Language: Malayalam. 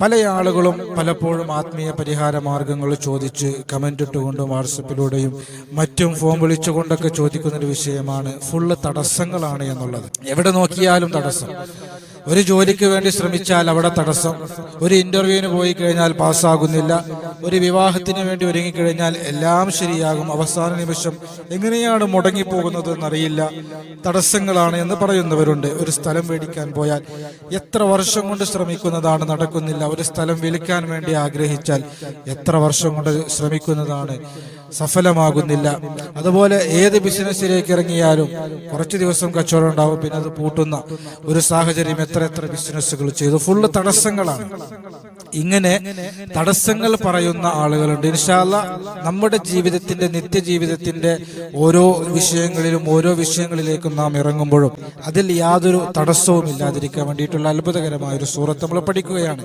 പല ആളുകളും പലപ്പോഴും ആത്മീയ പരിഹാര മാർഗങ്ങൾ ചോദിച്ച് കമന്റ് ഇട്ടുകൊണ്ടും വാട്സപ്പിലൂടെയും മറ്റും ഫോം വിളിച്ചുകൊണ്ടൊക്കെ ചോദിക്കുന്നൊരു വിഷയമാണ് ഫുള്ള് തടസ്സങ്ങളാണ് എന്നുള്ളത്. എവിടെ നോക്കിയാലും തടസ്സം. ഒരു ജോലിക്ക് വേണ്ടി ശ്രമിച്ചാൽ അവിടെ തടസ്സം, ഒരു ഇന്റർവ്യൂവിന് പോയി കഴിഞ്ഞാൽ പാസ്സാകുന്നില്ല, ഒരു വിവാഹത്തിന് വേണ്ടി ഒരുങ്ങിക്കഴിഞ്ഞാൽ എല്ലാം ശരിയാകും, അവസാന നിമിഷം എങ്ങനെയാണ് മുടങ്ങിപ്പോകുന്നത് എന്നറിയില്ല, തടസ്സങ്ങളാണ് എന്ന് പറയുന്നവരുണ്ട്. ഒരു സ്ഥലം മേടിക്കാൻ പോയാൽ എത്ര വർഷം കൊണ്ട് ശ്രമിക്കുന്നതാണ്, നടക്കുന്നില്ല. ഒരു സ്ഥലം വിൽക്കാൻ വേണ്ടി ആഗ്രഹിച്ചാൽ എത്ര വർഷം കൊണ്ട് ശ്രമിക്കുന്നതാണ്, സഫലമാകുന്നില്ല. അതുപോലെ ഏത് ബിസിനസ്സിലേക്ക് ഇറങ്ങിയാലും കുറച്ച് ദിവസം കച്ചവടം ഉണ്ടാവും, പിന്നെ അത് പൂട്ടുന്ന ഒരു സാഹചര്യം. എത്ര ബിസിനസ്സുകൾ ചെയ്തു, ഫുള്ള് തടസ്സങ്ങളാണ്. ഇങ്ങനെ തടസ്സങ്ങൾ പറയുന്ന ആളുകളുണ്ട്. ഇൻഷാ അല്ലാഹ് നമ്മുടെ ജീവിതത്തിന്റെ നിത്യജീവിതത്തിന്റെ ഓരോ വിഷയങ്ങളിലേക്കും നാം ഇറങ്ങുമ്പോഴും അതിൽ യാതൊരു തടസ്സവും ഇല്ലാതിരിക്കാൻ വേണ്ടിയിട്ടുള്ള അത്ഭുതകരമായ ഒരു സൂറത്ത് നമ്മൾ പഠിക്കുകയാണ്.